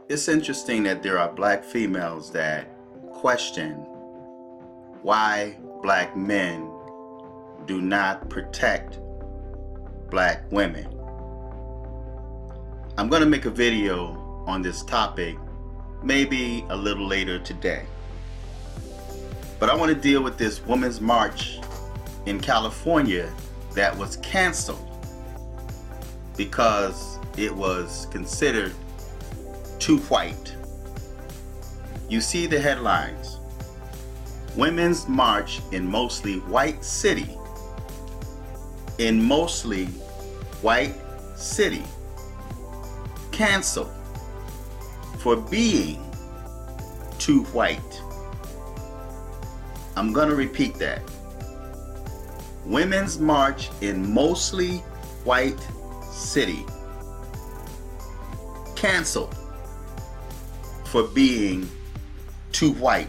It's interesting that there are black females that question why black men do not protect black women. I'm going to make a video on this topic maybe a little later today. But I want to deal with this women's march in California that was canceled because it was considered too white. You see the headlines: Women's March in Mostly White City. In Mostly White City. Canceled for being too white. I'm gonna repeat that. Women's March in Mostly White City. Canceled for being too white.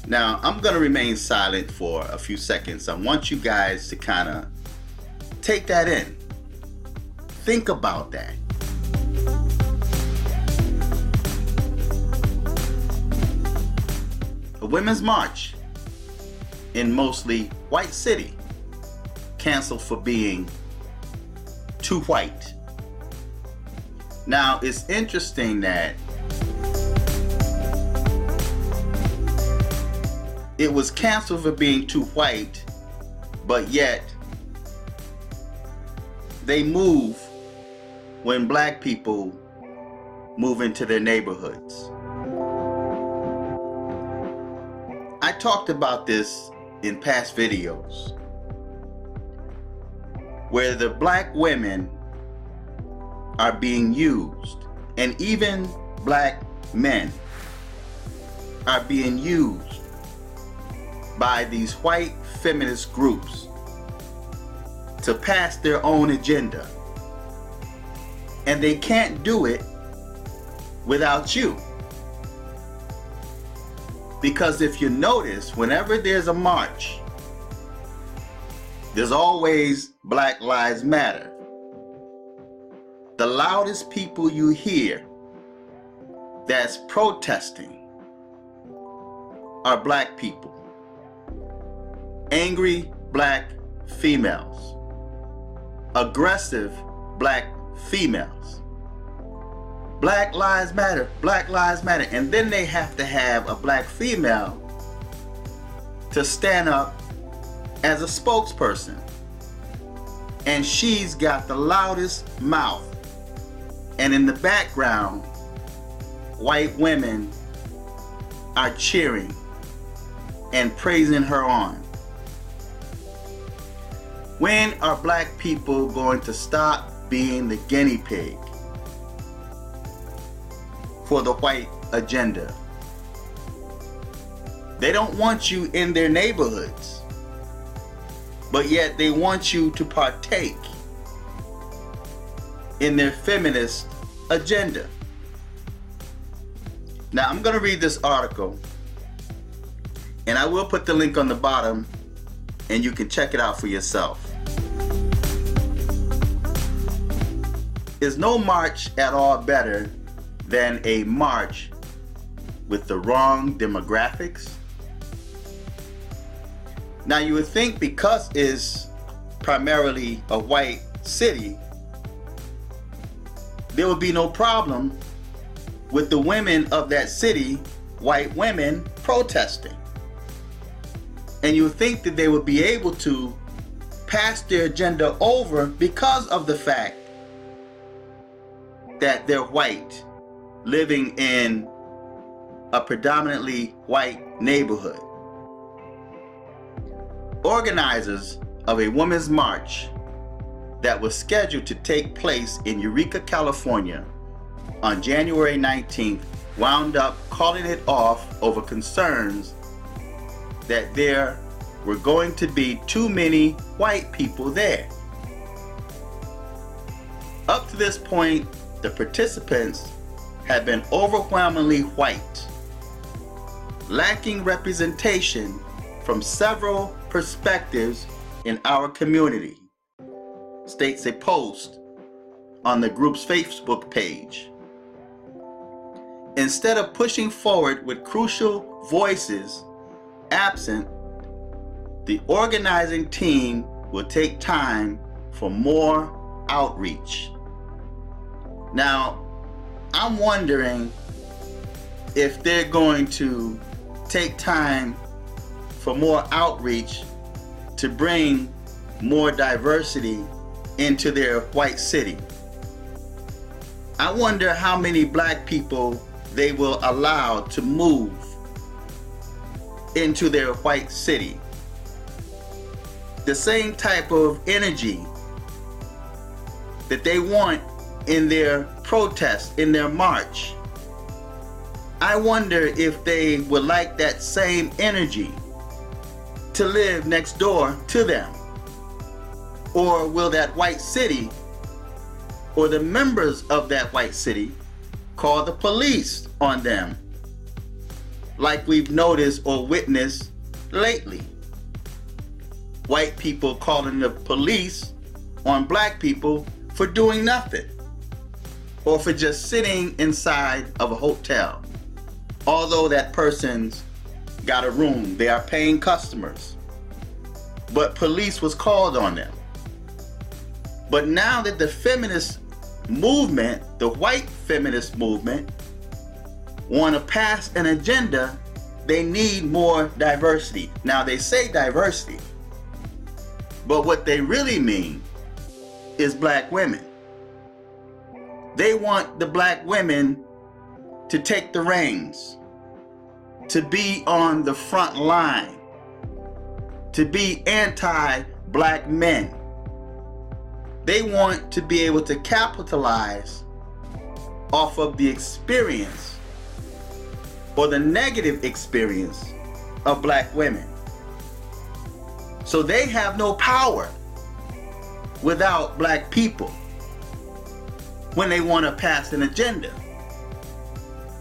Now, I'm going to remain silent for a few seconds. I want you guys to kind of take that in. Think about that. A women's march in Mostly White City canceled for being too white. Now, it's interesting that it was canceled for being too white, but yet they move when black people move into their neighborhoods. I talked about this in past videos, where the black women are being used, and even black men are being used by these white feminist groups to pass their own agenda. And they can't do it without you. Because if you notice, whenever there's a march, there's always Black Lives Matter. The loudest people you hear that's protesting are black people. Angry black females. Aggressive black females. Black Lives Matter, Black Lives Matter. And then they have to have a black female to stand up as a spokesperson. And she's got the loudest mouth. And in the background, white women are cheering and praising her on. When are black people going to stop being the guinea pig for the white agenda? They don't want you in their neighborhoods, but yet they want you to partake in their feminist agenda. Now, I'm going to read this article, and I will put the link on the bottom, and you can check it out for yourself. Is no march at all better than a march with the wrong demographics? Now, you would think because it's primarily a white city, there would be no problem with the women of that city, white women, protesting. And you would think that they would be able to pass their agenda over because of the fact that they're white, living in a predominantly white neighborhood. Organizers of a women's march that was scheduled to take place in Eureka, California on January 19th wound up calling it off over concerns that there were going to be too many white people there. Up to this point, the participants had been overwhelmingly white, lacking representation from several perspectives in our community, states a post on the group's Facebook page. Instead of pushing forward with crucial voices absent, the organizing team will take time for more outreach. Now, I'm wondering if they're going to take time for more outreach to bring more diversity into their white city. I wonder how many black people they will allow to move into their white city. The same type of energy that they want in their protest, in their march. I wonder if they would like that same energy to live next door to them. Or will that white city, or the members of that white city, call the police on them, like we've noticed or witnessed lately? White people calling the police on black people for doing nothing, or for just sitting inside of a hotel. Although that person's got a room, they are paying customers, but police was called on them. But now that the feminist movement, the white feminist movement, want to pass an agenda, they need more diversity. Now they say diversity, but what they really mean is black women. They want the black women to take the reins, to be on the front line, to be anti-black men. They want to be able to capitalize off of the experience or the negative experience of black women. So they have no power without black people when they want to pass an agenda.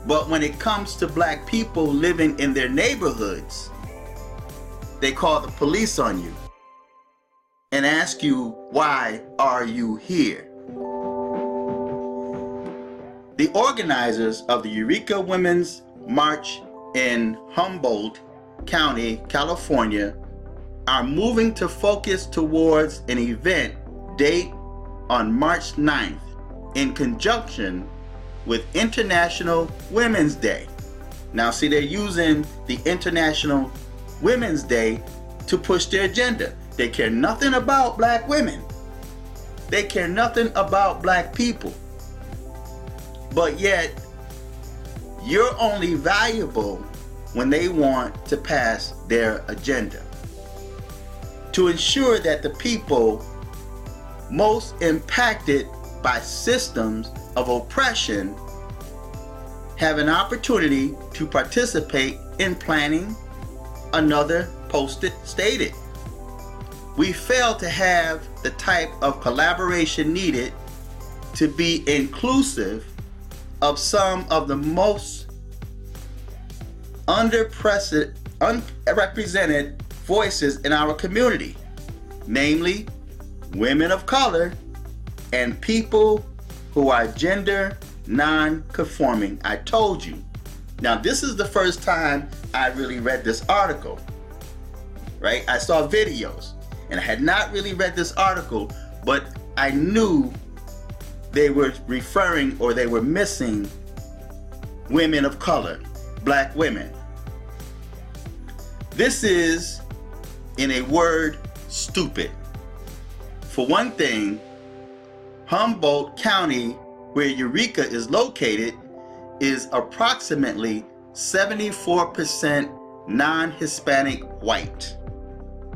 But when it comes to black people living in their neighborhoods, they call the police on you and ask you, why are you here? The organizers of the Eureka Women's March in Humboldt County, California, are moving to focus towards an event date on March 9th in conjunction with International Women's Day. Now see, they're using the International Women's Day to push their agenda. They care nothing about black women. They care nothing about black people. But yet, you're only valuable when they want to pass their agenda. To ensure that the people most impacted by systems of oppression have an opportunity to participate in planning, another posted stated. We fail to have the type of collaboration needed to be inclusive of some of the most unrepresented voices in our community, namely women of color and people who are gender non-conforming. I told you. Now, this is the first time I really read this article, right? I saw videos and I had not really read this article, but I knew they were referring, or they were missing, women of color, black women. This is, in a word, stupid. For one thing, Humboldt County, where Eureka is located, is approximately 74% non-Hispanic white.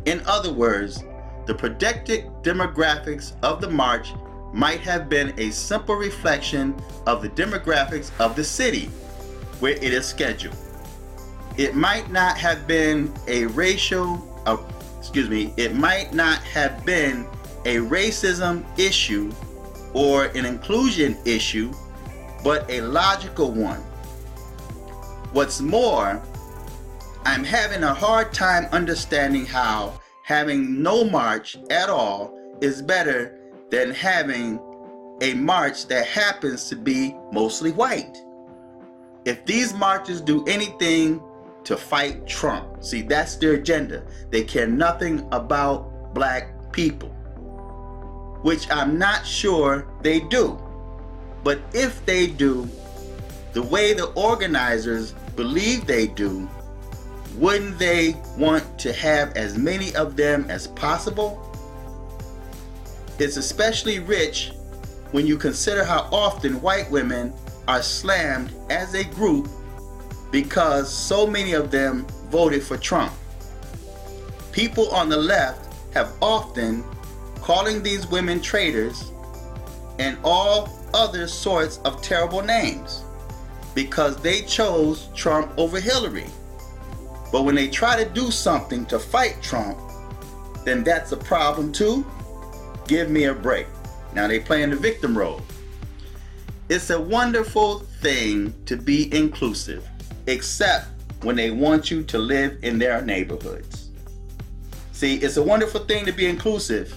In other words, the projected demographics of the march might have been a simple reflection of the demographics of the city where it is scheduled. It might not have been a it might not have been a racism issue or an inclusion issue, but a logical one. What's more, I'm having a hard time understanding how having no march at all is better than having a march that happens to be mostly white. If these marches do anything to fight Trump, see, that's their agenda. They care nothing about black people, which I'm not sure they do. But if they do, the way the organizers believe they do, wouldn't they want to have as many of them as possible? It's especially rich when you consider how often white women are slammed as a group because so many of them voted for Trump. People on the left have often calling these women traitors and all other sorts of terrible names because they chose Trump over Hillary. But when they try to do something to fight Trump, then that's a problem too. Give me a break. Now they playing the victim role. It's a wonderful thing to be inclusive, except when they want you to live in their neighborhoods. See, it's a wonderful thing to be inclusive,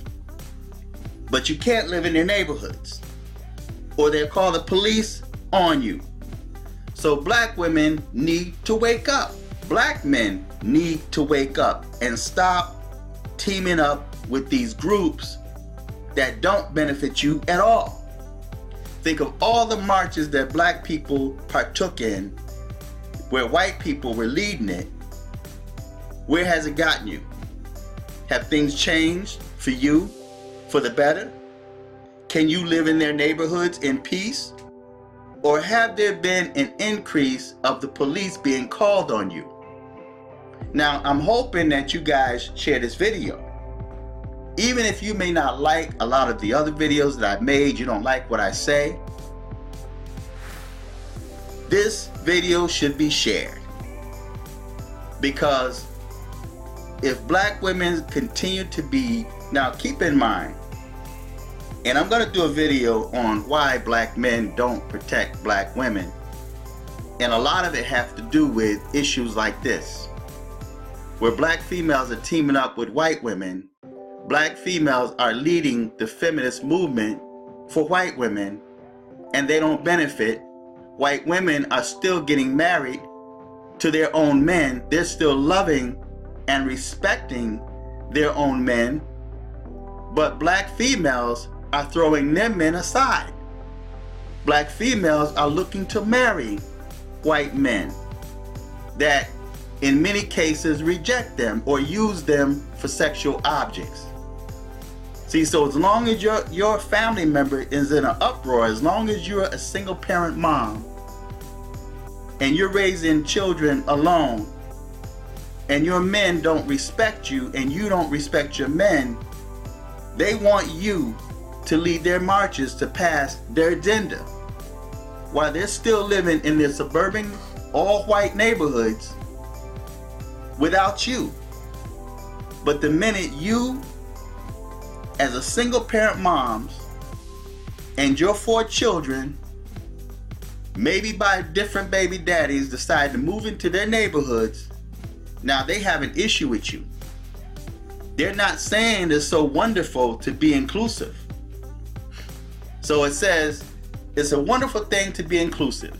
but you can't live in their neighborhoods, or they'll call the police on you. So black women need to wake up. Black men need to wake up and stop teaming up with these groups that don't benefit you at all. Think of all the marches that black people partook in where white people were leading it. Where has it gotten you? Have things changed for you for the better? Can you live in their neighborhoods in peace? Or have there been an increase of the police being called on you? Now, I'm hoping that you guys share this video. Even if you may not like a lot of the other videos that I've made, you don't like what I say, this video should be shared. Because if black women continue to be, now keep in mind, and I'm going to do a video on why black men don't protect black women, and a lot of it has to do with issues like this, where black females are teaming up with white women. Black females are leading the feminist movement for white women, and they don't benefit. White women are still getting married to their own men. They're still loving and respecting their own men, but black females are throwing them men aside. Black females are looking to marry white men that in many cases reject them or use them for sexual objects. See, so as long as your family member is in an uproar, as long as you're a single parent mom and you're raising children alone and your men don't respect you and you don't respect your men, they want you to lead their marches to pass their agenda while they're still living in their suburban all-white neighborhoods without you. But the minute you, as a single parent moms, and your 4 children, maybe by different baby daddies, decide to move into their neighborhoods, now they have an issue with you. They're not saying it's so wonderful to be inclusive. So it says it's a wonderful thing to be inclusive.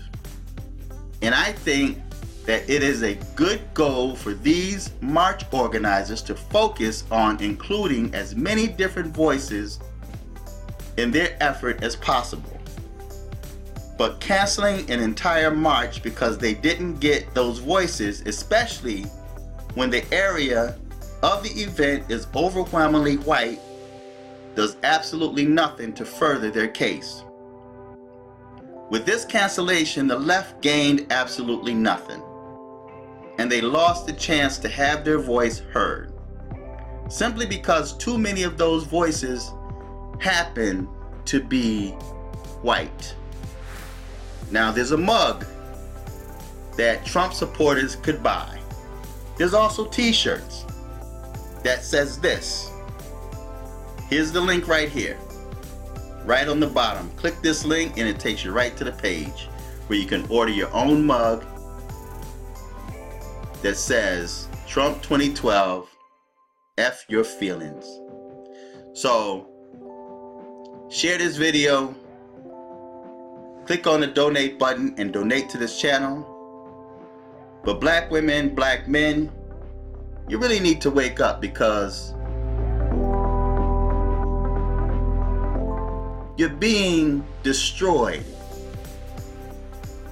And I think that it is a good goal for these march organizers to focus on including as many different voices in their effort as possible. But canceling an entire march because they didn't get those voices, especially when the area of the event is overwhelmingly white, does absolutely nothing to further their case. With this cancellation, the left gained absolutely nothing, and they lost the chance to have their voice heard, simply because too many of those voices happen to be white. Now, there's a mug that Trump supporters could buy. There's also t-shirts that says this. Here's the link right here, right on the bottom. Click this link and it takes you right to the page where you can order your own mug that says Trump 2012, F your feelings. So share this video, click on the donate button and donate to this channel. But black women, black men, you really need to wake up, because you're being destroyed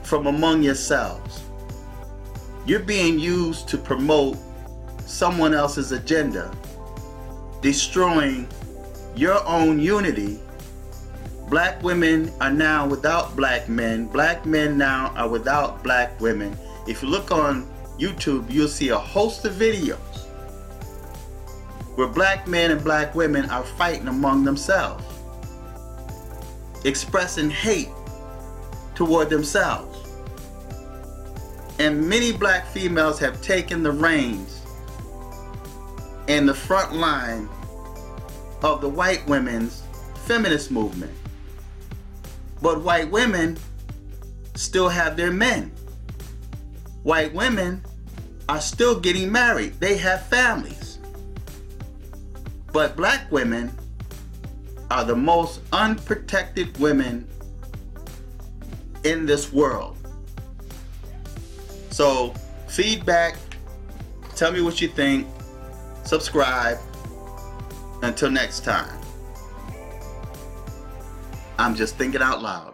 from among yourselves. You're being used to promote someone else's agenda, destroying your own unity. Black women are now without black men. Black men now are without black women. If you look on YouTube, you'll see a host of videos where black men and black women are fighting among themselves, expressing hate toward themselves. And many black females have taken the reins in the front line of the white women's feminist movement. But white women still have their men. White women are still getting married. They have families. But black women are the most unprotected women in this world. So, feedback, tell me what you think, subscribe. Until next time, I'm just thinking out loud.